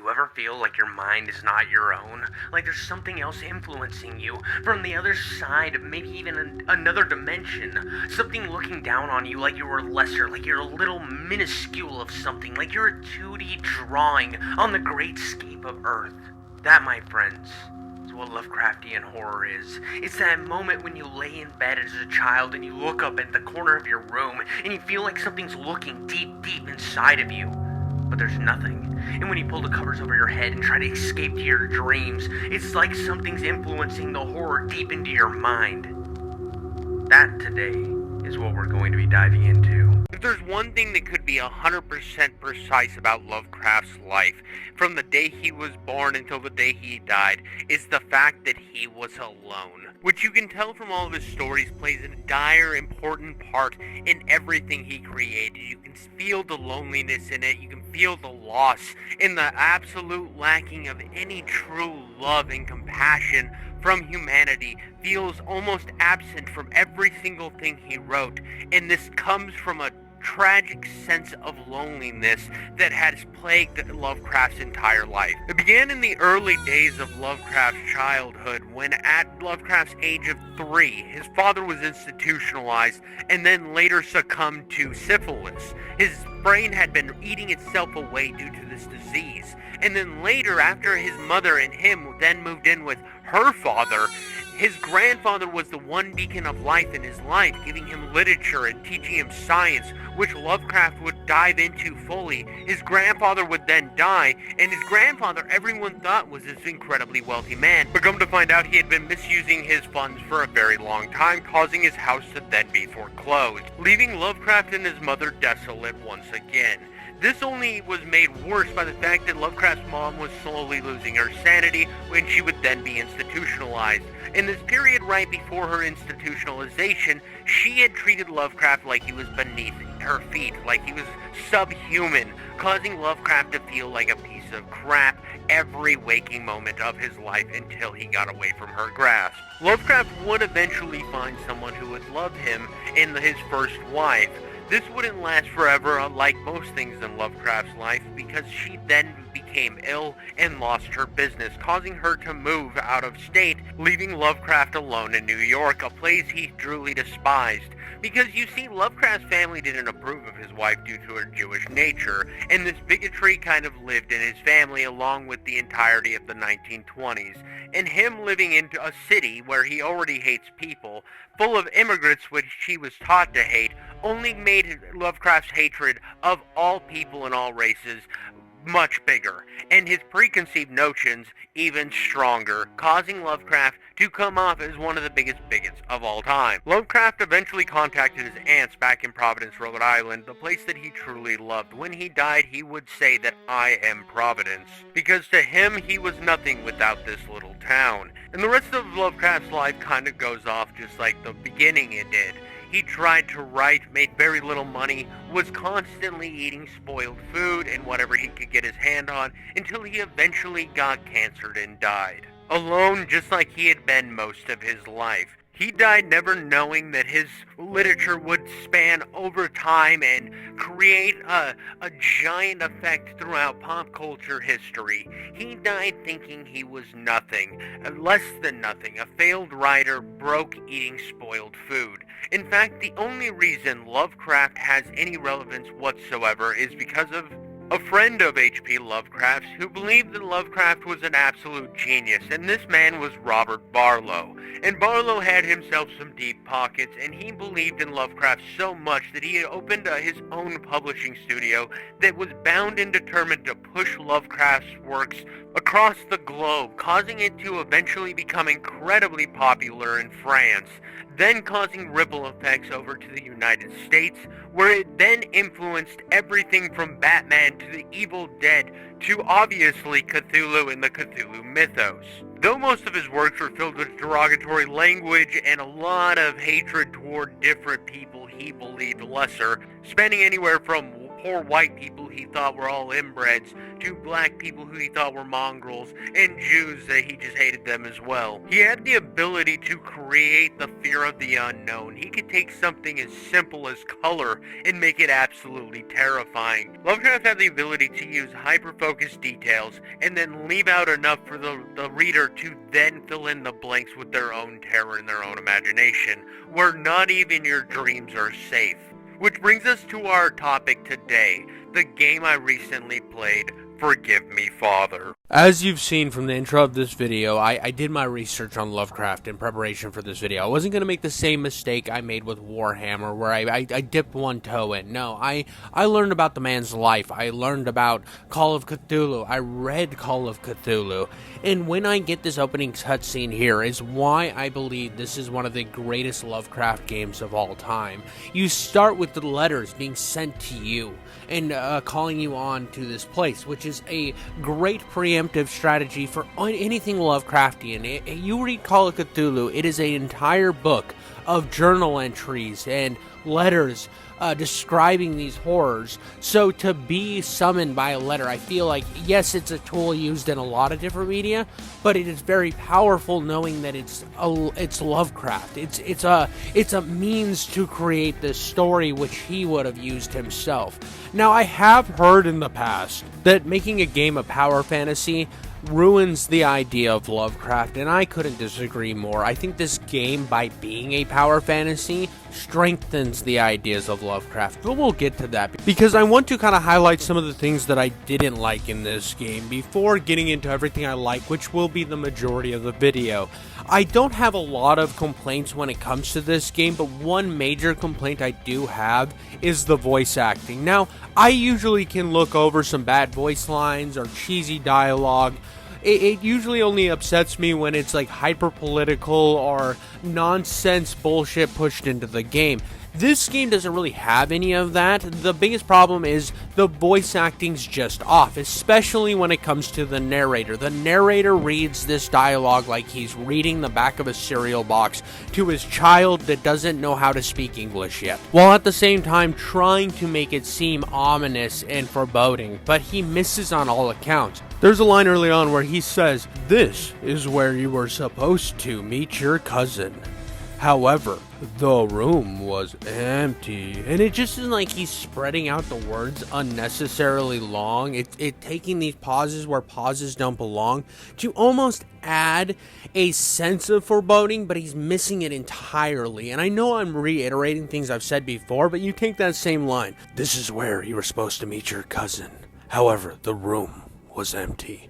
you ever feel like your mind is not your own? Like there's something else influencing you from the other side, maybe even another dimension. Something looking down on you like you were lesser, like you're a little minuscule of something, like you're a 2D drawing on the great scape of Earth. That, my friends, is what Lovecraftian horror is. It's that moment when you lay in bed as a child and you look up at the corner of your room and you feel like something's looking deep, deep inside of you. But there's nothing. And when you pull the covers over your head and try to escape to your dreams, it's like something's influencing the horror deep into your mind. That today is what we're going to be diving into. If there's one thing that could be 100% precise about Lovecraft's life, from the day he was born until the day he died, is the fact that he was alone. Which you can tell from all of his stories plays a dire, important part in everything he created. You can feel the loneliness in it, you can feel the loss, and the absolute lacking of any true love and compassion from humanity feels almost absent from every single thing he wrote, and this comes from a tragic sense of loneliness that has plagued Lovecraft's entire life. It began in the early days of Lovecraft's childhood when, at Lovecraft's age of 3, his father was institutionalized and then later succumbed to syphilis. His brain had been eating itself away due to this disease. And then later, after his mother and him then moved in with her father, his grandfather was the one beacon of life in his life, giving him literature and teaching him science, which Lovecraft would dive into fully. His grandfather would then die, and his grandfather everyone thought was this incredibly wealthy man. But come to find out, he had been misusing his funds for a very long time, causing his house to then be foreclosed, leaving Lovecraft and his mother desolate once again. This only was made worse by the fact that Lovecraft's mom was slowly losing her sanity when she would then be institutionalized. In this period right before her institutionalization, she had treated Lovecraft like he was beneath her feet, like he was subhuman, causing Lovecraft to feel like a piece of crap every waking moment of his life until he got away from her grasp. Lovecraft would eventually find someone who would love him in his first wife. This wouldn't last forever, unlike most things in Lovecraft's life, because she then became ill and lost her business, causing her to move out of state, leaving Lovecraft alone in New York, a place he truly despised. Because you see, Lovecraft's family didn't approve of his wife due to her Jewish nature, and this bigotry kind of lived in his family along with the entirety of the 1920s, and him living into a city where he already hates people, full of immigrants which he was taught to hate, only made Lovecraft's hatred of all people and all races much bigger, and his preconceived notions even stronger, causing Lovecraft to come off as one of the biggest bigots of all time. Lovecraft eventually contacted his aunts back in Providence, Rhode Island, the place that he truly loved. When he died, he would say that I am Providence, because to him, he was nothing without this little town. And the rest of Lovecraft's life kind of goes off just like the beginning it did. He tried to write, made very little money, was constantly eating spoiled food and whatever he could get his hand on until he eventually got cancer and died. Alone, just like he had been most of his life. He died never knowing that his literature would span over time and create a giant effect throughout pop culture history. He died thinking he was nothing, less than nothing, a failed writer, broke eating spoiled food. In fact, the only reason Lovecraft has any relevance whatsoever is because of a friend of H.P. Lovecraft's who believed that Lovecraft was an absolute genius, and this man was Robert Barlow. And Barlow had himself some deep pockets, and he believed in Lovecraft so much that he opened his own publishing studio that was bound and determined to push Lovecraft's works across the globe, causing it to eventually become incredibly popular in France, then causing ripple effects over to the United States, where it then influenced everything from Batman to the Evil Dead to obviously Cthulhu and the Cthulhu mythos. Though most of his works were filled with derogatory language and a lot of hatred toward different people he believed lesser, spanning anywhere from poor white people he thought were all inbreds, to black people who he thought were mongrels, and Jews that he just hated them as well. He had the ability to create the fear of the unknown. He could take something as simple as color and make it absolutely terrifying. Lovecraft had the ability to use hyper-focused details and then leave out enough for the reader to then fill in the blanks with their own terror and their own imagination, where not even your dreams are safe. Which brings us to our topic today, the game I recently played, Forgive Me, Father. As you've seen from the intro of this video, I did my research on Lovecraft in preparation for this video. I wasn't going to make the same mistake I made with Warhammer, where I dipped one toe in. No, I learned about the man's life. I learned about Call of Cthulhu. I read Call of Cthulhu. And when I get this opening cutscene here is why I believe this is one of the greatest Lovecraft games of all time. You start with the letters being sent to you and calling you on to this place, which is a great preemptive strategy for anything Lovecraftian. You read Call of Cthulhu, it is an entire book of journal entries and letters describing these horrors. So to be summoned by a letter, I feel like, yes, it's a tool used in a lot of different media, but it is very powerful knowing that it's Lovecraft. It's a means to create this story which he would have used himself. Now, I have heard in the past that making a game a power fantasy ruins the idea of Lovecraft, and I couldn't disagree more. I think this game, by being a power fantasy, strengthens the ideas of Lovecraft, but we'll get to that because I want to kind of highlight some of the things that I didn't like in this game before getting into everything I like, which will be the majority of the video. I don't have a lot of complaints when it comes to this game, but one major complaint I do have is the voice acting. Now, I usually can look over some bad voice lines or cheesy dialogue. It usually only upsets me when it's like hyper-political or nonsense bullshit pushed into the game. This game doesn't really have any of that. The biggest problem is the voice acting's just off, especially when it comes to the narrator. The narrator reads this dialogue like he's reading the back of a cereal box to his child that doesn't know how to speak English yet, while at the same time trying to make it seem ominous and foreboding, but he misses on all accounts. There's a line early on where he says, "This is where you were supposed to meet your cousin. However, the room was empty." And it just isn't like he's spreading out the words unnecessarily long. It taking these pauses where pauses don't belong to almost add a sense of foreboding, but he's missing it entirely. And I know I'm reiterating things I've said before, but you take that same line. "This is where you were supposed to meet your cousin. However, the room was empty."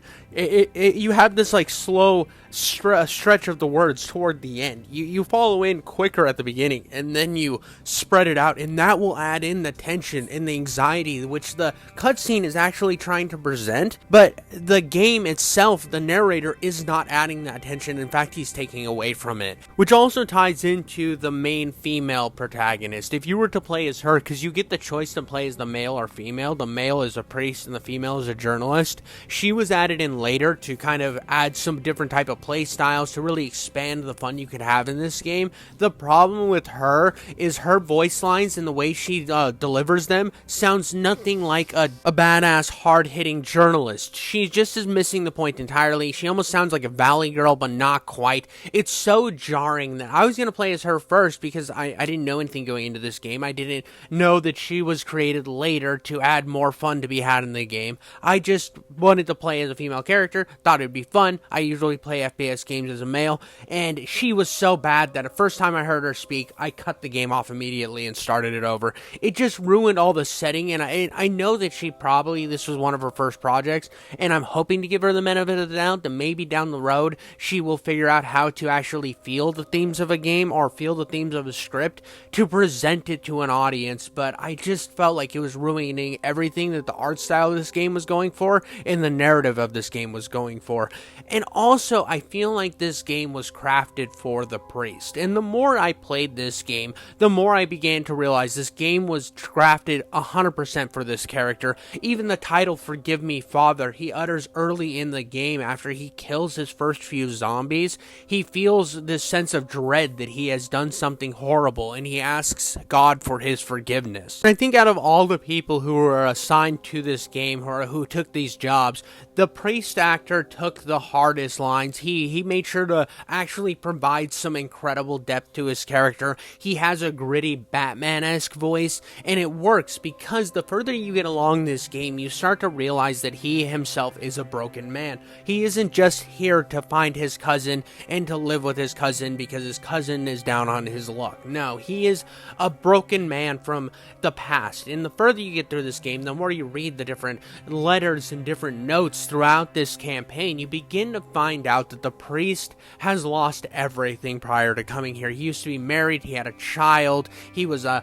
You have this like slow stretch of the words toward the end. You follow in quicker at the beginning and then you spread it out, and that will add in the tension and the anxiety which the cutscene is actually trying to present, but the game itself, the narrator, is not adding that tension. In fact, he's taking away from it, which also ties into the main female protagonist. If you were to play as her, because you get the choice to play as the male or female, the male is a priest and the female is a journalist. She was added in later to kind of add some different type of play styles to really expand the fun you could have in this game. The problem with her is her voice lines and the way she delivers them sounds nothing like a badass hard-hitting journalist. She just is missing the point entirely. She almost sounds like a Valley Girl, but not quite. It's so jarring that I was going to play as her first because I didn't know anything going into this game. I didn't know that she was created later to add more fun to be had in the game. I just wanted to play as a female character, thought it'd be fun. I usually play FPS games as a male, and she was so bad that the first time I heard her speak, I cut the game off immediately and started it over. It just ruined all the setting, and I know that this was one of her first projects, and I'm hoping to give her the benefit of the doubt that maybe down the road she will figure out how to actually feel the themes of a game or feel the themes of a script to present it to an audience, but I just felt like it was ruining everything that the art style of this game was going for, and and the narrative of this game was going for. And also, I feel like this game was crafted for the priest. And the more I played this game, the more I began to realize this game was crafted 100% for this character. Even the title, Forgive Me, Father, he utters early in the game after he kills his first few zombies. He feels this sense of dread that he has done something horrible, and he asks God for his forgiveness. I think out of all the people who were assigned to this game or who took these jobs, the priest actor took the hardest lines. He made sure to actually provide some incredible depth to his character. He has a gritty Batman-esque voice, and it works because the further you get along this game, you start to realize that he himself is a broken man. He isn't just here to find his cousin and to live with his cousin because his cousin is down on his luck. No, he is a broken man from the past. And the further you get through this game, the more you read the different letters and different notes throughout this campaign, you begin to find out that the priest has lost everything prior to coming here. He used to be married, he had a child, he was a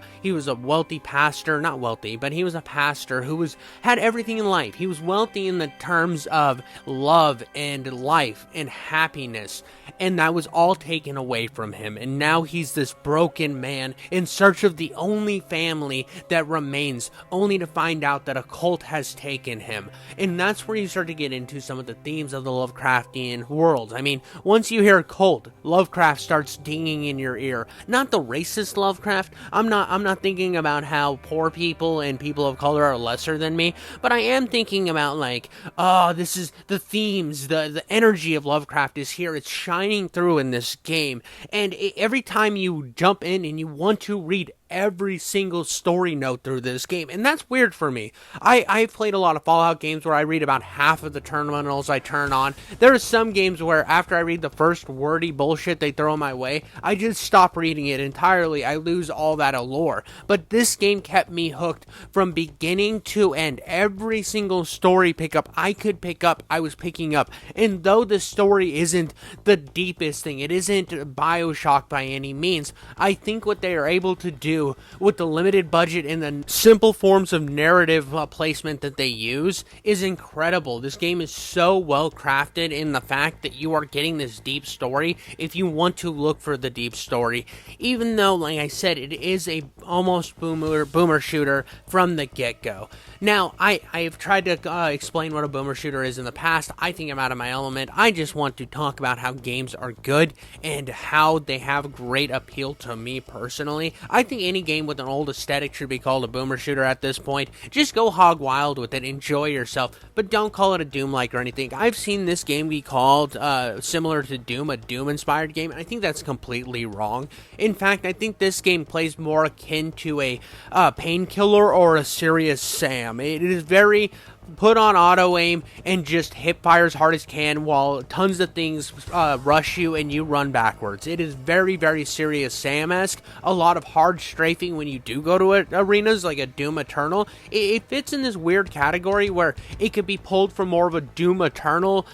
wealthy pastor, not wealthy, but he was a pastor who had everything in life. He was wealthy in the terms of love and life and happiness, and that was all taken away from him. And now he's this broken man in search of the only family that remains, only to find out that a cult has taken him. And that's where you start to get into some of the themes of the Lovecraftian world. I mean, once you hear cult, Lovecraft starts dinging in your ear. Not the racist Lovecraft. I'm not thinking about how poor people and people of color are lesser than me, but I am thinking about like, oh, this is the themes, the energy of Lovecraft is here. It's shining through in this game. And every time you jump in and you want to read every single story note through this game, and that's weird for me. I've played a lot of Fallout games where I read about half of the terminals I turn on. There are some games where after I read the first wordy bullshit they throw my way, I just stop reading it entirely. I lose all that allure. But this game kept me hooked from beginning to end. Every single story I could pick up, I was picking up. And though the story isn't the deepest thing, it isn't BioShock by any means, I think what they are able to do with the limited budget and the simple forms of narrative placement that they use is incredible. This game is so well crafted in the fact that you are getting this deep story if you want to look for the deep story, even though, like I said, it is a almost boomer shooter from the get-go. Now, I've tried to explain what a boomer shooter is in the past. I think I'm out of my element. I just want to talk about how games are good and how they have great appeal to me personally. I think any game with an old aesthetic should be called a boomer shooter at this point. Just go hog wild with it, enjoy yourself, but don't call it a Doom-like or anything. I've seen this game be called similar to Doom, a Doom-inspired game, and I think that's completely wrong. In fact, I think this game plays more akin to a Painkiller or a Serious Sam. It is very put on auto aim and just hip fire as hard as can while tons of things rush you and you run backwards. It is very, very Serious Sam-esque. A lot of hard strafing when you do go to arenas like a Doom Eternal. It fits in this weird category where it could be pulled from more of a Doom Eternal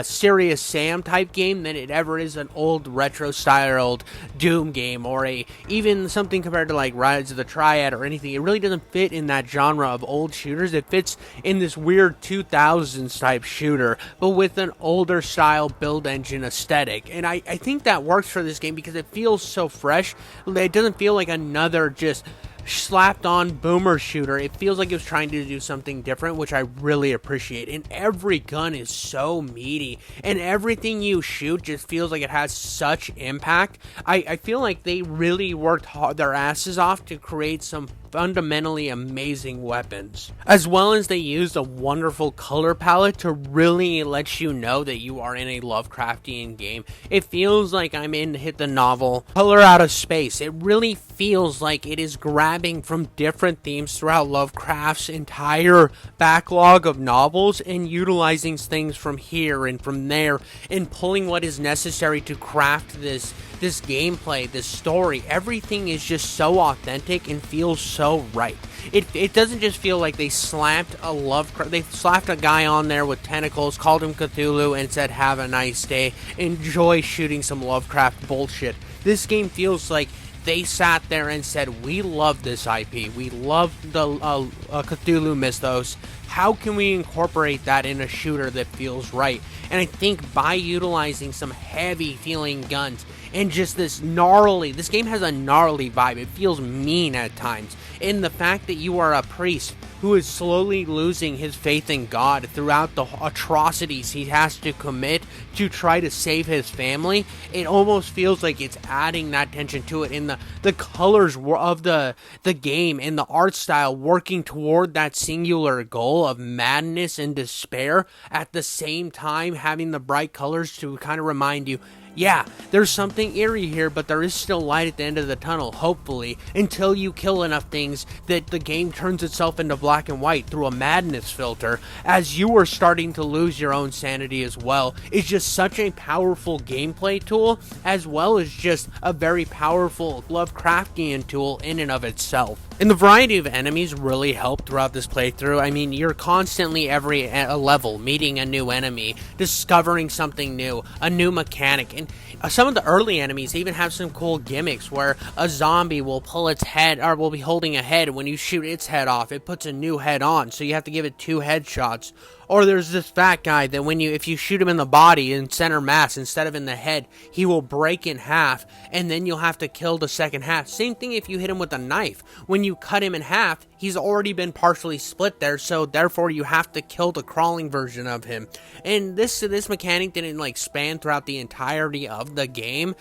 Serious Sam type game than it ever is an old retro styled Doom game or even something compared to like Rise of the Triad or anything. It really doesn't fit in that genre of old shooters. It fits in this weird 2000s type shooter, but with an older style build engine aesthetic. And I think that works for this game because it feels so fresh. It doesn't feel like another just slapped on boomer shooter. It feels like it was trying to do something different, which I really appreciate. And every gun is so meaty, and everything you shoot just feels like it has such impact. I feel like they really worked their asses off to create some fundamentally amazing weapons, as well as they used a wonderful color palette to really let you know that you are in a Lovecraftian game. It feels like I'm in Hit the Novel Color Out of Space. It really feels like it is grabbing from different themes throughout Lovecraft's entire backlog of novels and utilizing things from here and from there and pulling what is necessary to craft this gameplay, this story. Everything is just so authentic and feels so right. It doesn't just feel like they slapped a guy on there with tentacles, called him Cthulhu, and said, "Have a nice day. Enjoy shooting some Lovecraft bullshit." This game feels like they sat there and said, we love this IP, we love the Cthulhu mythos, how can we incorporate that in a shooter that feels right? And I think by utilizing some heavy feeling guns and just this game has a gnarly vibe, it feels mean at times, and the fact that you are a priest who is slowly losing his faith in God throughout the atrocities he has to commit to try to save his family, it almost feels like it's adding that tension to it, and the colors of the game and the art style working toward that singular goal of madness and despair, at the same time having the bright colors to kind of remind you, yeah, there's something eerie here, but there is still light at the end of the tunnel, hopefully, until you kill enough things that the game turns itself into black and white through a madness filter, as you are starting to lose your own sanity as well. It's just such a powerful gameplay tool, as well as just a very powerful Lovecraftian tool in and of itself. And the variety of enemies really helped throughout this playthrough. I mean, you're constantly every level meeting a new enemy, discovering something new, a new mechanic. And some of the early enemies even have some cool gimmicks where a zombie will pull its head, or will be holding a head, and when you shoot its head off, it puts a new head on, so you have to give it 2 headshots. Or there's this fat guy that if you shoot him in the body in center mass instead of in the head, he will break in half, and then you'll have to kill the second half. Same thing if you hit him with a knife. When you cut him in half, he's already been partially split there, so therefore you have to kill the crawling version of him. And this mechanic didn't span throughout the entirety of the game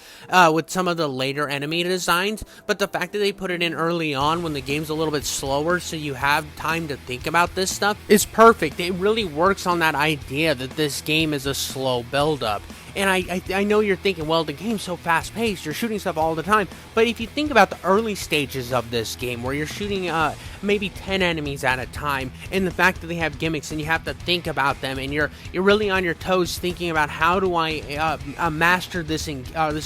with some of the later enemy designs, but the fact that they put it in early on when the game's a little bit slower, so you have time to think about this stuff, is perfect. It really works on that idea that this game is a slow build-up. And I know you're thinking, well, the game's so fast-paced, you're shooting stuff all the time. But if you think about the early stages of this game, where you're shooting maybe 10 enemies at a time, and the fact that they have gimmicks and you have to think about them, and you're really on your toes thinking about how do I master this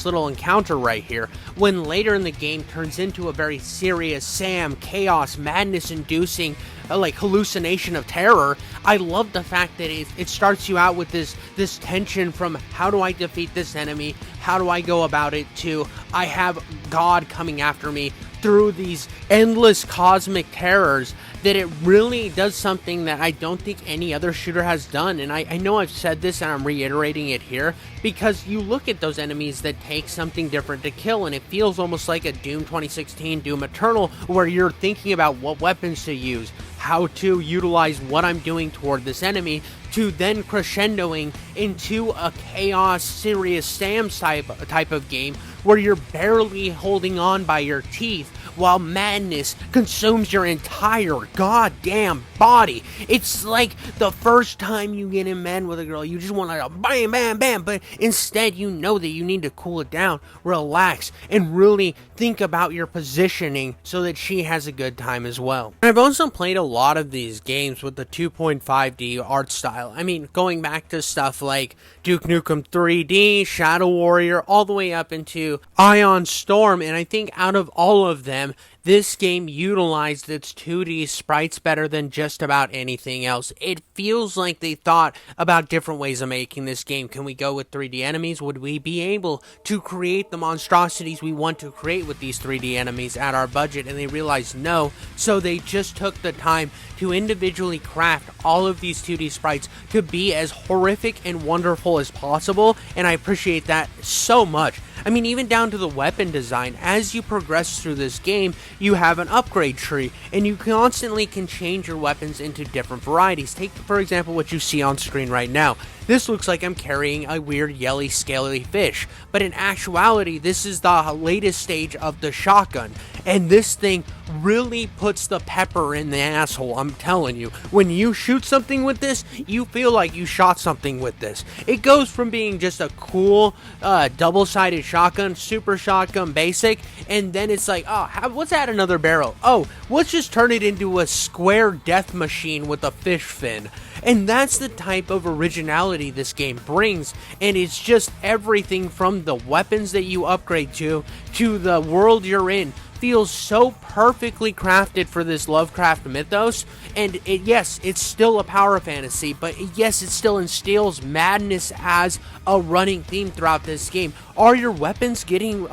little encounter right here, when later in the game turns into a very serious chaos, madness-inducing hallucination of terror. I love the fact that it starts you out with this tension from how do I defeat this enemy, how do I go about it, to I have God coming after me, through these endless cosmic terrors, that it really does something that I don't think any other shooter has done. And I know I've said this and I'm reiterating it here, because you look at those enemies that take something different to kill, and it feels almost like a Doom 2016, Doom Eternal, where you're thinking about what weapons to use, how to utilize what I'm doing toward this enemy, to then crescendoing into a chaos, serious Sam type of game where you're barely holding on by your teeth while madness consumes your entire goddamn body. It's like the first time you get in bed with a girl, you just want to bam, bam, bam, but instead you know that you need to cool it down, relax, and really think about your positioning so that she has a good time as well. And I've also played a lot of these games with the 2.5D art style. I mean, going back to stuff like Duke Nukem 3D, Shadow Warrior, all the way up into Ion Storm, and I think out of all of them, this game utilized its 2D sprites better than just about anything else. It feels like they thought about different ways of making this game. Can we go with 3D enemies? Would we be able to create the monstrosities we want to create with these 3D enemies at our budget? And they realized no, so they just took the time to individually craft all of these 2D sprites to be as horrific and wonderful as possible, and I appreciate that so much. I mean, even down to the weapon design. As you progress through this game, you have an upgrade tree, and you constantly can change your weapons into different varieties. Take, for example, what you see on screen right now. This looks like I'm carrying a weird yelly scaly fish, but in actuality this is the latest stage of the shotgun, and this thing really puts the pepper in the asshole, I'm telling you. When you shoot something with this, you feel like you shot something with this. It goes from being just a cool double-sided shotgun, super shotgun basic, and then it's like, oh, let's add another barrel. Oh, let's just turn it into a square death machine with a fish fin. And that's the type of originality this game brings, and it's just everything from the weapons that you upgrade to the world you're in, feels so perfectly crafted for this Lovecraft mythos, and yes, it's still a power fantasy, but yes, it still instills madness as a running theme throughout this game. Are your weapons getting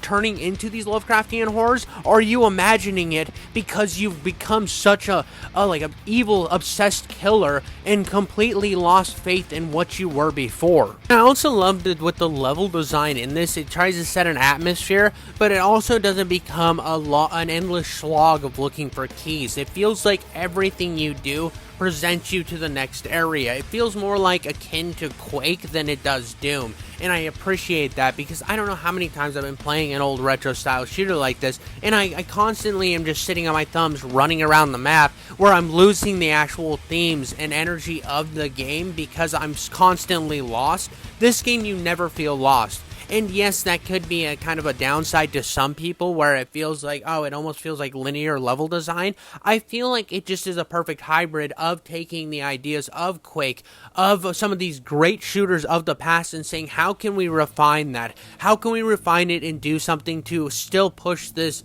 turning into these Lovecraftian horrors? Or are you imagining it because you've become such a evil obsessed killer and completely lost faith in what you were before? I also loved it with the level design in this. It tries to set an atmosphere, but it also doesn't become an endless slog of looking for keys. It feels like everything you do presents you to the next area. It feels more like akin to Quake than it does Doom, and I appreciate that because I don't know how many times I've been playing an old retro style shooter like this, and I constantly am just sitting on my thumbs running around the map where I'm losing the actual themes and energy of the game because I'm constantly lost. This game, you never feel lost. And yes, that could be a kind of a downside to some people where it feels like, oh, it almost feels like linear level design. I feel like it just is a perfect hybrid of taking the ideas of Quake, of some of these great shooters of the past, and saying, how can we refine that? How can we refine it and do something to still push this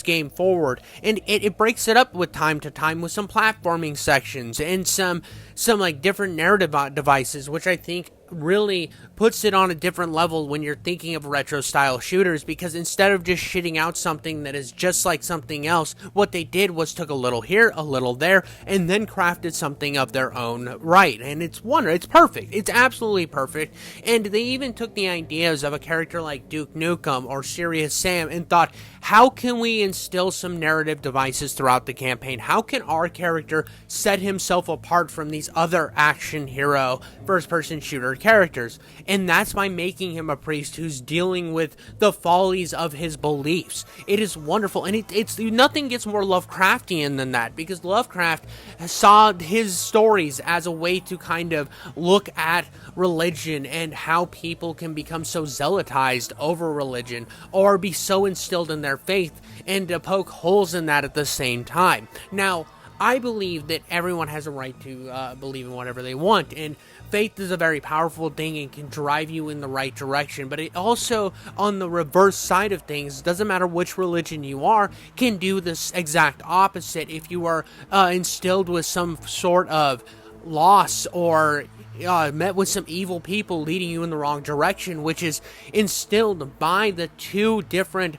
game forward? And it breaks it up with time to time with some platforming sections and some like different narrative devices, which I think really puts it on a different level when you're thinking of retro style shooters, because instead of just shitting out something that is just like something else, what they did was took a little here, a little there, and then crafted something of their own right. And it's perfect. It's absolutely perfect. And they even took the ideas of a character like Duke Nukem or Serious Sam and thought, how can we instill some narrative devices throughout the campaign? How can our character set himself apart from these other action hero first-person shooter characters? And that's by making him a priest who's dealing with the follies of his beliefs. It is wonderful, and it's nothing gets more Lovecraftian than that, because Lovecraft saw his stories as a way to kind of look at religion and how people can become so zealotized over religion or be so instilled in their faith, and to poke holes in that at the same time. Now, I believe that everyone has a right to believe in whatever they want, and faith is a very powerful thing and can drive you in the right direction, but it also, on the reverse side of things, doesn't matter which religion you are, can do this exact opposite if you are instilled with some sort of loss or met with some evil people leading you in the wrong direction, which is instilled by the two different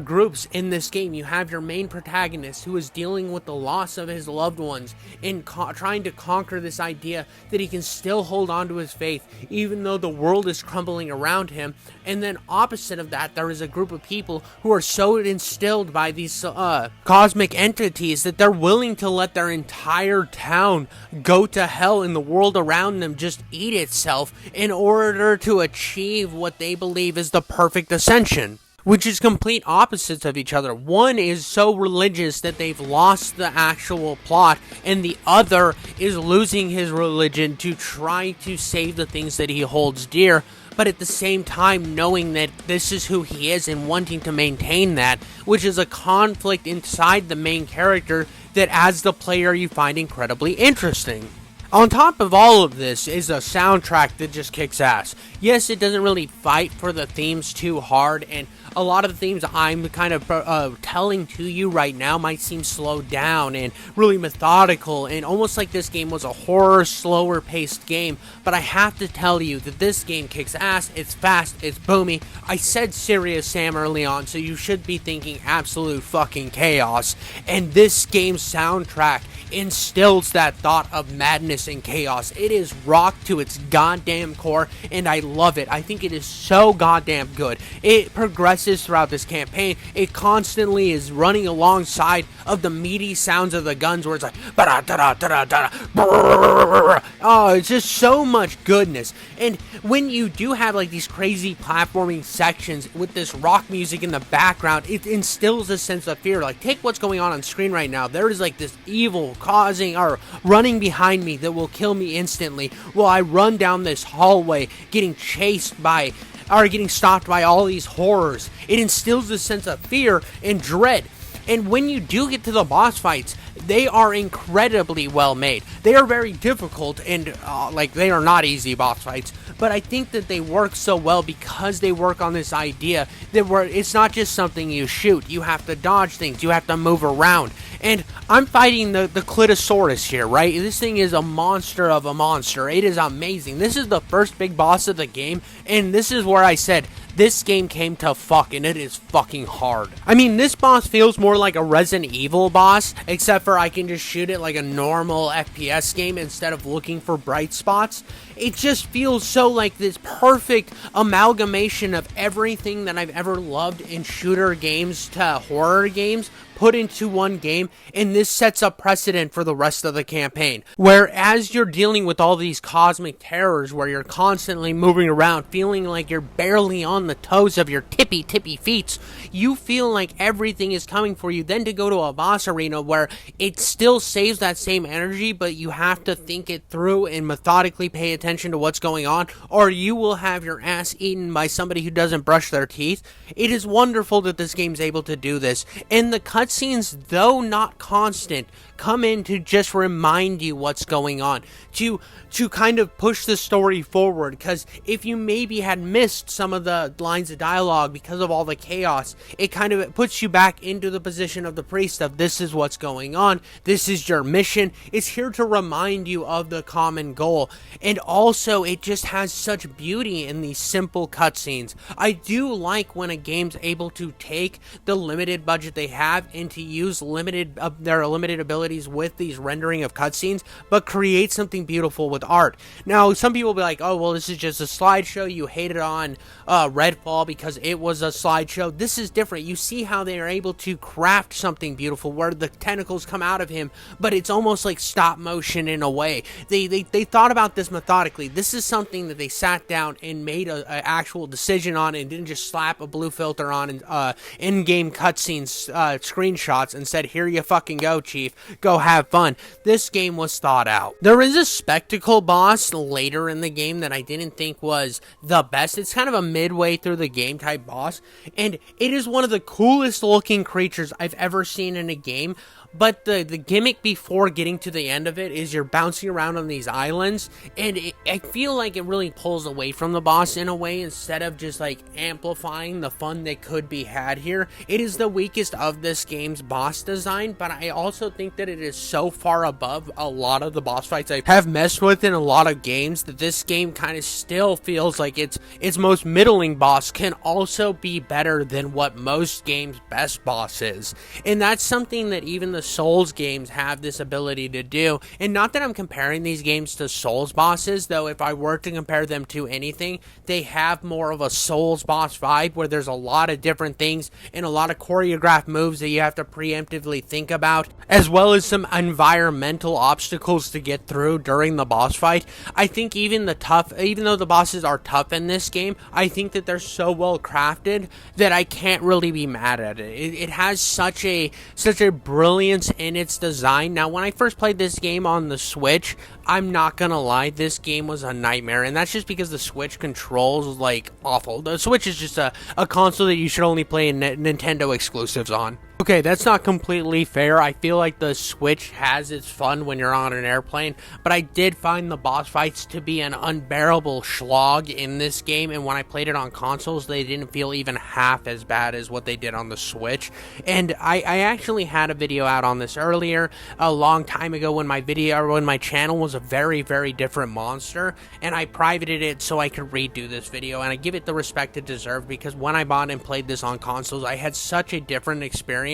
groups in this game. You have your main protagonist who is dealing with the loss of his loved ones and trying to conquer this idea that he can still hold on to his faith even though the world is crumbling around him. And then opposite of that, there is a group of people who are so instilled by these cosmic entities that they're willing to let their entire town go to hell and the world around them just eat itself in order to achieve what they believe is the perfect ascension, which is complete opposites of each other. One is so religious that they've lost the actual plot, and the other is losing his religion to try to save the things that he holds dear, but at the same time knowing that this is who he is and wanting to maintain that, which is a conflict inside the main character that as the player you find incredibly interesting. On top of all of this is a soundtrack that just kicks ass. Yes, it doesn't really fight for the themes too hard, and a lot of the themes I'm kind of telling to you right now might seem slowed down and really methodical, and almost like this game was a horror, slower paced game, but I have to tell you that this game kicks ass. It's fast, it's boomy. I said Serious Sam early on, so you should be thinking absolute fucking chaos, and this game's soundtrack instills that thought of madness and chaos. It is rock to its goddamn core, and I love it. I think it is so goddamn good. It progresses throughout this campaign. It constantly is running alongside of the meaty sounds of the guns where it's like oh, it's just so much goodness. And when you do have like these crazy platforming sections with this rock music in the background, it instills a sense of fear. Like, take what's going on screen right now. There is like this evil causing or running behind me that will kill me instantly while I run down this hallway getting chased by or getting stopped by all these horrors. It instills a sense of fear and dread. And when you do get to the boss fights, they are incredibly well made. They are very difficult and like they are not easy boss fights, but I think that they work so well because they work on this idea that it's not just something you shoot. You have to dodge things. You have to move around. And I'm fighting the Clitosaurus here, right? This thing is a monster of a monster. It is amazing. This is the first big boss of the game, and this is where I said, this game came to fuck, and it is fucking hard. I mean, this boss feels more like a Resident Evil boss, except for I can just shoot it like a normal FPS game instead of looking for bright spots. It just feels so like this perfect amalgamation of everything that I've ever loved in shooter games to horror games put into one game, and this sets up precedent for the rest of the campaign. Whereas you're dealing with all these cosmic terrors where you're constantly moving around, feeling like you're barely on the toes of your tippy feet, you feel like everything is coming for you. Then to go to a boss arena where it still saves that same energy, but you have to think it through and methodically pay attention to what's going on, or you will have your ass eaten by somebody who doesn't brush their teeth. It is wonderful that this game's able to do this, and the cutscenes, though not constant, come in to just remind you what's going on, to kind of push the story forward, because if you maybe had missed some of the lines of dialogue because of all the chaos, it kind of puts you back into the position of the priest of, this is what's going on, this is your mission. It's here to remind you of the common goal, and also it just has such beauty in these simple cutscenes. I do like when a game's able to take the limited budget they have and to use their limited abilities with these rendering of cutscenes, but create something beautiful with art. Now, some people will be like, oh, well, this is just a slideshow. You hated on Redfall because it was a slideshow. This is different. You see how they are able to craft something beautiful where the tentacles come out of him, but it's almost like stop motion in a way. They thought about this methodically. This is something that they sat down and made an actual decision on, and didn't just slap a blue filter on in-game cutscenes screenshots and said, here you fucking go, chief, go have fun. This game was thought out. There is a spectacle boss later in the game that I didn't think was the best. It's kind of a midway through the game type boss, and it is one of the coolest looking creatures I've ever seen in a game. But the gimmick before getting to the end of it is you're bouncing around on these islands, and I feel like it really pulls away from the boss in a way, instead of just like amplifying the fun that could be had here. It is the weakest of this game's boss design, but I also think that it is so far above a lot of the boss fights I have messed with in a lot of games that this game kind of still feels like its most middling boss can also be better than what most games' best boss is. And that's something that even the Souls games have this ability to do. And not that I'm comparing these games to Souls bosses, though if I were to compare them to anything, they have more of a Souls boss vibe where there's a lot of different things and a lot of choreographed moves that you have to preemptively think about, as well as some environmental obstacles to get through during the boss fight. I think even though the bosses are tough in this game, I think that they're so well crafted that I can't really be mad at it. It has such a brilliance in its design. Now, when I first played this game on the Switch, I'm not gonna lie, this game was a nightmare, and that's just because the Switch controls like awful. The Switch is just a console that you should only play in Nintendo exclusives on. Okay, that's not completely fair. I feel like the Switch has its fun when you're on an airplane, but I did find the boss fights to be an unbearable slog in this game, and when I played it on consoles, they didn't feel even half as bad as what they did on the Switch. And I actually had a video out on this earlier, a long time ago, when my channel was a very, very different monster, and I privated it so I could redo this video, and I give it the respect it deserved, because when I bought and played this on consoles, I had such a different experience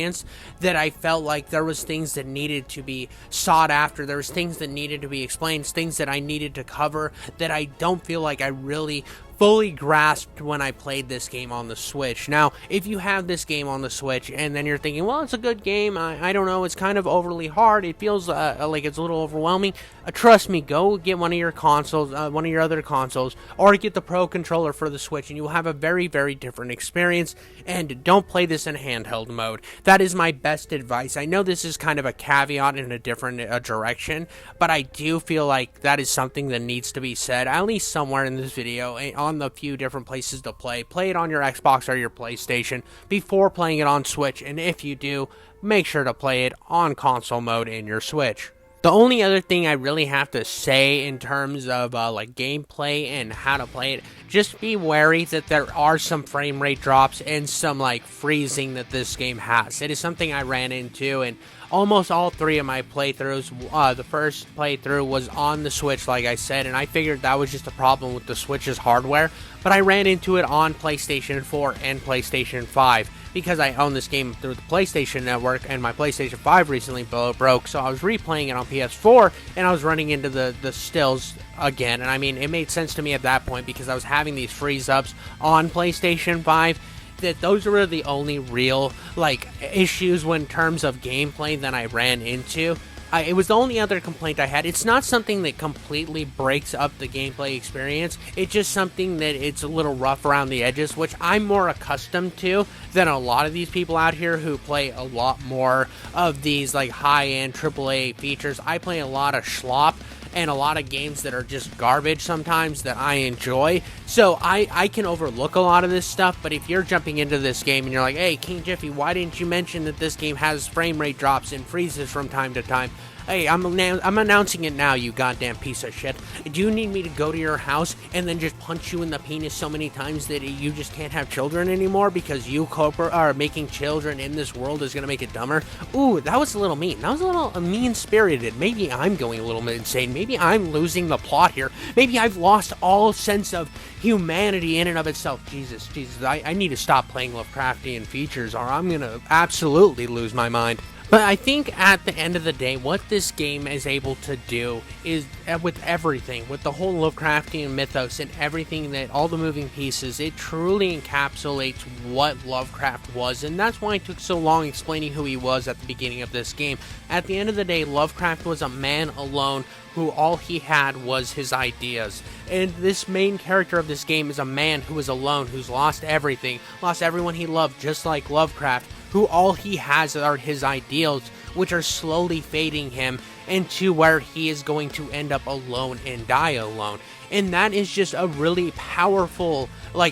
that I felt like there was things that needed to be sought after, there was things that needed to be explained, things that I needed to cover that I don't feel like I really fully grasped when I played this game on the Switch. Now, if you have this game on the Switch and then you're thinking, well, it's a good game, I don't know, it's kind of overly hard, it feels like it's a little overwhelming, trust me, go get one of your consoles, one of your other consoles, or get the Pro Controller for the Switch, and you will have a very, very different experience. And don't play this in handheld mode. That is my best advice. I know this is kind of a caveat in a different direction, but I do feel like that is something that needs to be said, at least somewhere in this video, on the few different places to play. Play it on your Xbox or your PlayStation before playing it on Switch, and if you do, make sure to play it on console mode in your Switch. The only other thing I really have to say in terms of like gameplay and how to play it, just be wary that there are some frame rate drops and some like freezing that this game has. It is something I ran into in almost all 3 of my playthroughs. The first playthrough was on the Switch, like I said, and I figured that was just a problem with the Switch's hardware, but I ran into it on PlayStation 4 and PlayStation 5. Because I own this game through the PlayStation Network, and my PlayStation 5 recently broke, so I was replaying it on PS4, and I was running into the stills again. And I mean, it made sense to me at that point, because I was having these freeze-ups on PlayStation 5, that those were the only real, like, issues in terms of gameplay that I ran into. It was the only other complaint I had. It's not something that completely breaks up the gameplay experience. It's just something that it's a little rough around the edges, which I'm more accustomed to than a lot of these people out here who play a lot more of these like high-end AAA features. I play a lot of schlop and a lot of games that are just garbage sometimes that I enjoy. So I can overlook a lot of this stuff, but if you're jumping into this game and you're like, hey, King Jiffy, why didn't you mention that this game has frame rate drops and freezes from time to time? Hey, I'm announcing it now, you goddamn piece of shit. Do you need me to go to your house and then just punch you in the penis so many times that you just can't have children anymore because you are making children in this world is going to make it dumber? Ooh, that was a little mean. That was a little mean-spirited. Maybe I'm going a little insane. Maybe I'm losing the plot here. Maybe I've lost all sense of humanity in and of itself. Jesus, I need to stop playing Lovecraftian features or I'm going to absolutely lose my mind. But I think at the end of the day, what this game is able to do is, with everything, with the whole Lovecraftian mythos and everything that, all the moving pieces, it truly encapsulates what Lovecraft was, and that's why it took so long explaining who he was at the beginning of this game. At the end of the day, Lovecraft was a man alone who all he had was his ideas. And this main character of this game is a man who is alone, who's lost everything, lost everyone he loved, just like Lovecraft, who all he has are his ideals, which are slowly fading him into where he is going to end up alone and die alone. And that is just a really powerful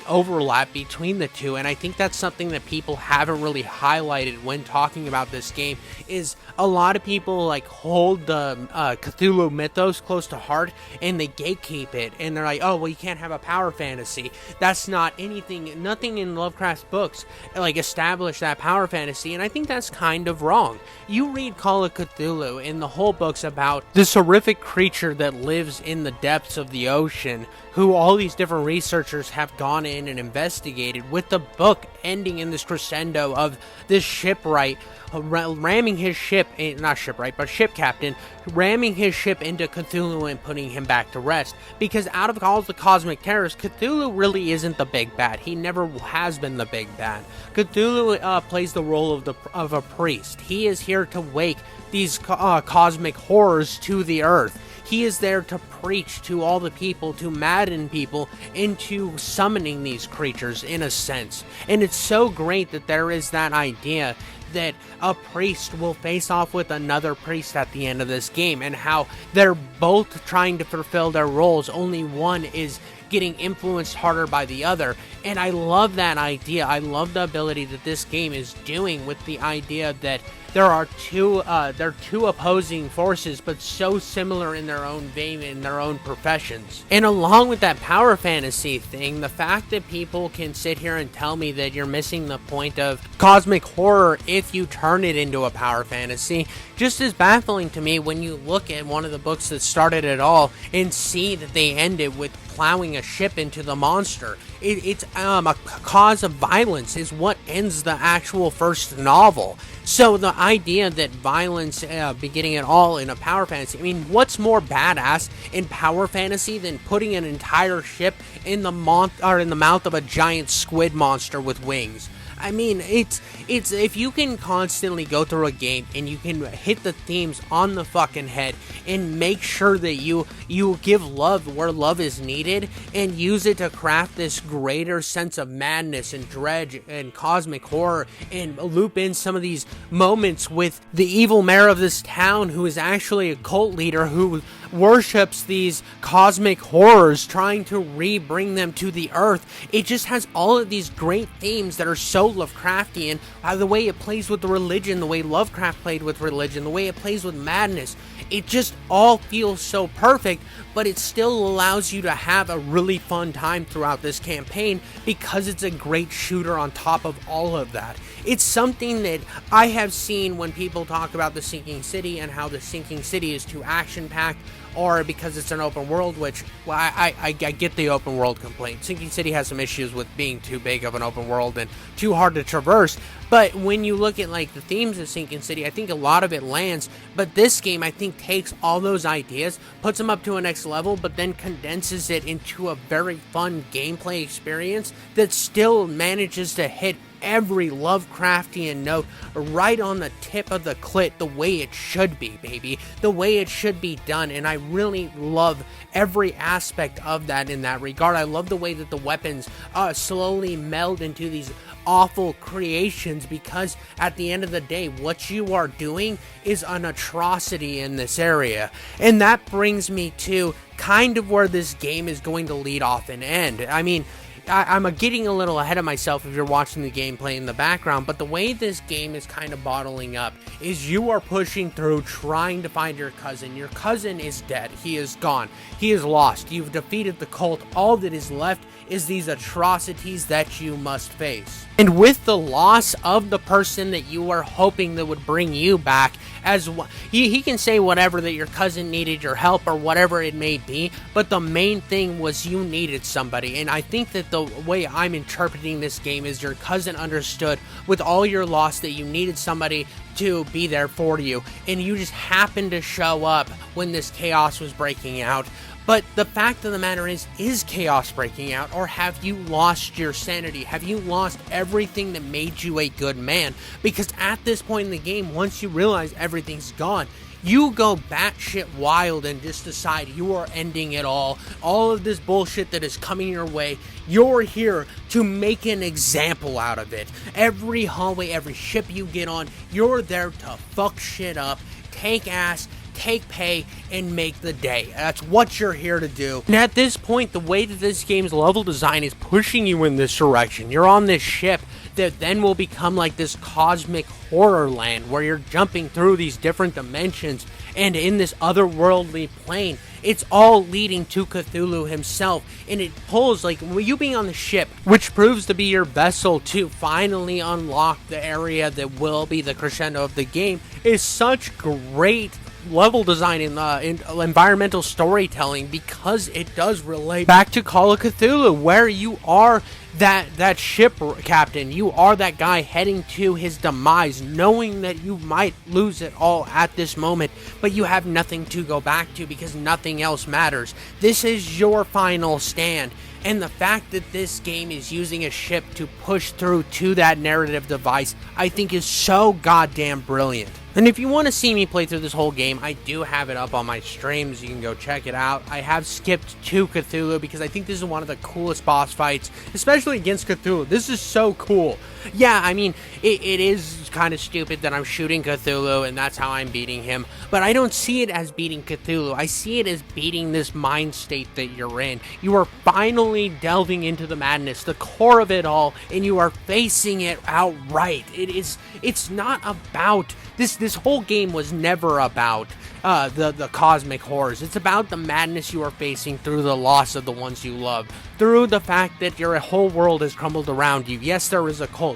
overlap between the two, and I think that's something that people haven't really highlighted when talking about this game. Is a lot of people hold the Cthulhu mythos close to heart and they gatekeep it, and they're like, oh well, you can't have a power fantasy. That's not anything, nothing in Lovecraft's books establish that power fantasy, and I think that's kind of wrong. You read Call of Cthulhu and the whole book's about this horrific creature that lives in the depths of the ocean, who all these different researchers have gone in and investigated, with the book ending in this crescendo of this shipwright ramming his ship, not shipwright, but ship captain, ramming his ship into Cthulhu and putting him back to rest. Because out of all the cosmic terrors, Cthulhu really isn't the big bad. He never has been the big bad. Cthulhu plays the role of a priest. He is here to wake these cosmic horrors to the earth. He is there to preach to all the people, to madden people into summoning these creatures, in a sense. And it's so great that there is that idea that a priest will face off with another priest at the end of this game, and how they're both trying to fulfill their roles. Only one is getting influenced harder by the other, and I love that idea. I love the ability that this game is doing with the idea that there are two opposing forces, but so similar in their own vein, in their own professions. And along with that power fantasy thing, the fact that people can sit here and tell me that you're missing the point of cosmic horror if you turn it into a power fantasy, just as baffling to me when you look at one of the books that started it all and see that they end it with plowing a ship into the monster. It's a cause of violence is what ends the actual first novel. So the idea that violence beginning it all in a power fantasy, I mean, what's more badass in power fantasy than putting an entire ship in the mouth of a giant squid monster with wings? I mean, it's if you can constantly go through a game and you can hit the themes on the fucking head and make sure that you give love where love is needed and use it to craft this greater sense of madness and dread and cosmic horror, and loop in some of these moments with the evil mayor of this town who is actually a cult leader who worships these cosmic horrors, trying to bring them to the earth. It just has all of these great themes that are so Lovecraftian. The way it plays with the religion, the way Lovecraft played with religion, the way it plays with madness. it just all feels so perfect, but it still allows you to have a really fun time throughout this campaign because it's a great shooter on top of all of that. It's something that I have seen when people talk about the Sinking City and how the Sinking City is too action-packed, or because it's an open world, which, well, I get the open world complaint. Sinking City has some issues with being too big of an open world and too hard to traverse, but when you look at, like, the themes of Sinking City, I think a lot of it lands, but this game, I think, takes all those ideas, puts them up to a next level, but then condenses it into a very fun gameplay experience that still manages to hit every Lovecraftian note right on the tip of the clit, the way it should be, baby. The way it should be done, and I really love every aspect of that in that regard. I love the way that the weapons slowly meld into these awful creations, because at the end of the day, what you are doing is an atrocity in this area. And that brings me to kind of where this game is going to lead off and end. I mean, I'm getting a little ahead of myself if you're watching the gameplay in the background, but the way this game is kind of bottling up is you are pushing through trying to find your cousin. Your cousin is dead. He is gone. He is lost. You've defeated the cult. All that is left is these atrocities that you must face. And with the loss of the person that you were hoping that would bring you back, he can say whatever, that your cousin needed your help or whatever it may be, but the main thing was you needed somebody. And I think that the way I'm interpreting this game is your cousin understood with all your loss that you needed somebody to be there for you, and you just happened to show up when this chaos was breaking out. But the fact of the matter is chaos breaking out, or have you lost your sanity? Have you lost everything that made you a good man? Because at this point in the game, once you realize everything's gone, you go batshit wild and just decide you are ending it all. All of this bullshit that is coming your way, you're here to make an example out of it. Every hallway, every ship you get on, you're there to fuck shit up, take ass, take pay, and make the day. That's what you're here to do. And at this point, the way that this game's level design is pushing you in this direction. You're on this ship that then will become like this cosmic horror land where you're jumping through these different dimensions, and in this otherworldly plane, it's all leading to Cthulhu himself. And it pulls, like, you being on the ship, which proves to be your vessel to finally unlock the area that will be the crescendo of the game, is such great level design and environmental storytelling, because it does relate back to Call of Cthulhu, where you are that ship captain. You are that guy heading to his demise, knowing that you might lose it all at this moment, but you have nothing to go back to because nothing else matters. This is your final stand. And the fact that this game is using a ship to push through to that narrative device, I think is so goddamn brilliant. And if you want to see me play through this whole game, I do have it up on my streams. You can go check it out. I have skipped to Cthulhu because I think this is one of the coolest boss fights, especially against Cthulhu. This is so cool. Yeah, I mean, it is kind of stupid that I'm shooting Cthulhu and that's how I'm beating him, but I don't see it as beating Cthulhu. I see it as beating this mind state that you're in. You are finally delving into the madness, the core of it all, and you are facing it outright. It's not about this whole game was never about the cosmic horrors. It's about the madness you are facing through the loss of the ones you love, through the fact that your whole world has crumbled around you. Yes, there is a cult.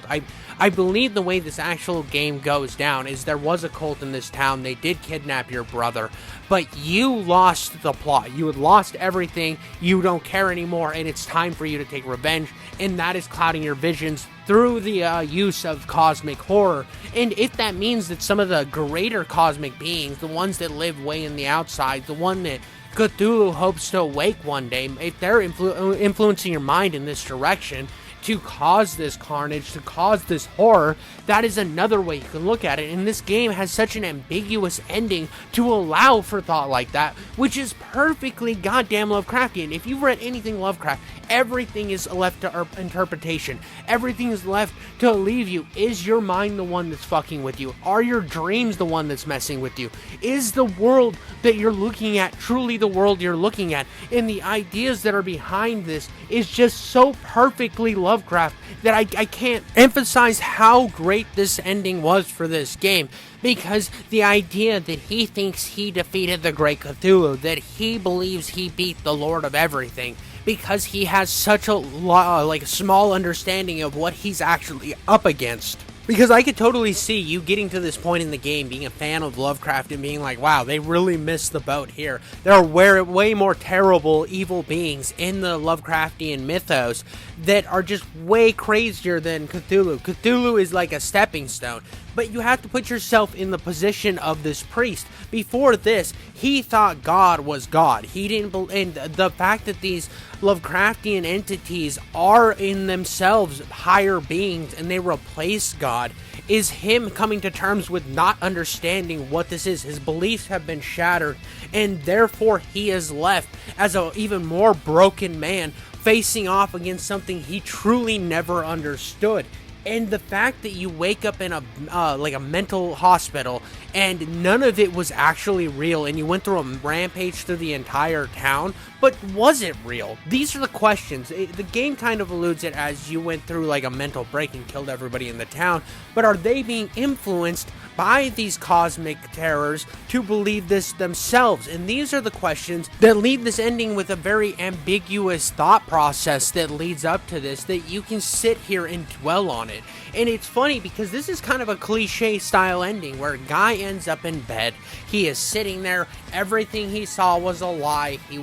I believe the way this actual game goes down is there was a cult in this town. They did kidnap your brother, but you lost the plot. You had lost everything. You don't care anymore, and it's time for you to take revenge, and that is clouding your visions through the use of cosmic horror. And if that means that some of the greater cosmic beings, the ones that live way in the outside, the one that Cthulhu hopes to awake one day, if they're influencing your mind in this direction to cause this carnage, to cause this horror, that is another way you can look at it. And this game has such an ambiguous ending to allow for thought like that, which is perfectly goddamn Lovecraftian. If you've read anything Lovecraft, everything is left to interpretation. Everything is left to leave you. Is your mind the one that's fucking with you? Are your dreams the one that's messing with you? Is the world that you're looking at truly the world you're looking at? And the ideas that are behind this is just so perfectly Lovecraftian Lovecraft that I can't emphasize how great this ending was for this game. Because the idea that he thinks he defeated the Great Cthulhu, that he believes he beat the Lord of Everything, because he has such a small understanding of what he's actually up against. Because I could totally see you getting to this point in the game, being a fan of Lovecraft and being like, wow, they really missed the boat here. There are way more terrible, evil beings in the Lovecraftian mythos that are just way crazier than Cthulhu. Cthulhu is like a stepping stone. But you have to put yourself in the position of this priest. Before this, he thought God was God. He didn't and the fact that these Lovecraftian entities are in themselves higher beings and they replace God is him coming to terms with not understanding what this is. His beliefs have been shattered, and therefore he is left as an even more broken man, facing off against something he truly never understood. And the fact that you wake up in a mental hospital and none of it was actually real, and you went through a rampage through the entire town, but was it real? These are the questions. The game kind of alludes it as you went through like a mental break and killed everybody in the town, but are they being influenced by these cosmic terrors to believe this themselves? And these are the questions that leave this ending with a very ambiguous thought process that leads up to this, that you can sit here and dwell on it. And it's funny because this is kind of a cliche style ending where a guy ends up in bed. He is sitting there. Everything he saw was a lie. He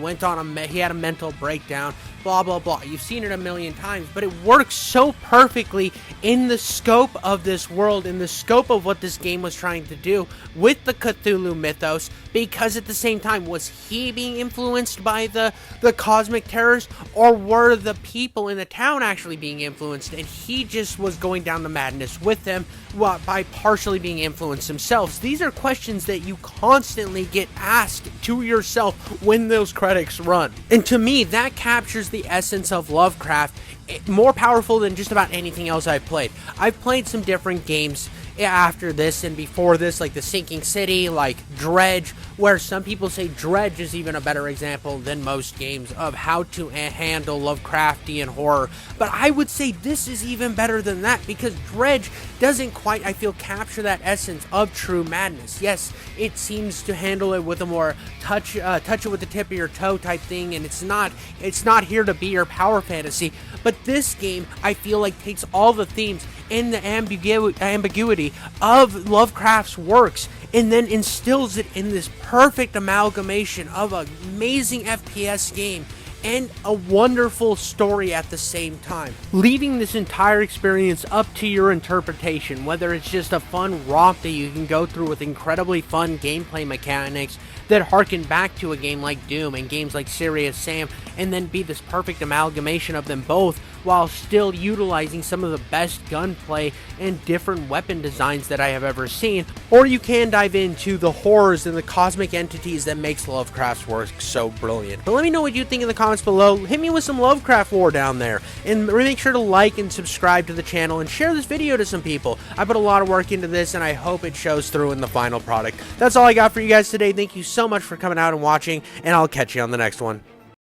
had a mental breakdown. Blah, blah, blah. You've seen it a million times, but it works so perfectly in the scope of this world, in the scope of what this game was trying to do with the Cthulhu mythos, because at the same time, was he being influenced by the cosmic terrors, or were the people in the town actually being influenced, and he just was going down the madness with them by partially being influenced themselves? These are questions that you constantly get asked to yourself when those credits run. And to me, that captures the essence of Lovecraft, more powerful than just about anything else I've played. I've played some different games after this and before this, like The Sinking City, like Dredge, where some people say Dredge is even a better example than most games of how to handle Lovecraftian horror. But I would say this is even better than that, because Dredge doesn't quite, I feel, capture that essence of true madness. Yes, it seems to handle it with a more touch it with the tip of your toe type thing, and it's not here to be your power fantasy. But this game, I feel like, takes all the themes and the ambiguity of Lovecraft's works and then instills it in this perfect amalgamation of an amazing FPS game and a wonderful story at the same time, leaving this entire experience up to your interpretation, whether it's just a fun romp that you can go through with incredibly fun gameplay mechanics that harken back to a game like Doom and games like Serious Sam, and then be this perfect amalgamation of them both while still utilizing some of the best gunplay and different weapon designs that I have ever seen. Or you can dive into the horrors and the cosmic entities that makes Lovecraft's work so brilliant. But let me know what you think in the comments below. Hit me with some Lovecraft lore down there, and make sure to like and subscribe to the channel and share this video to some people. I put a lot of work into this, and I hope it shows through in the final product. That's all I got for you guys today. Thank you so much for coming out and watching, and I'll catch you on the next one.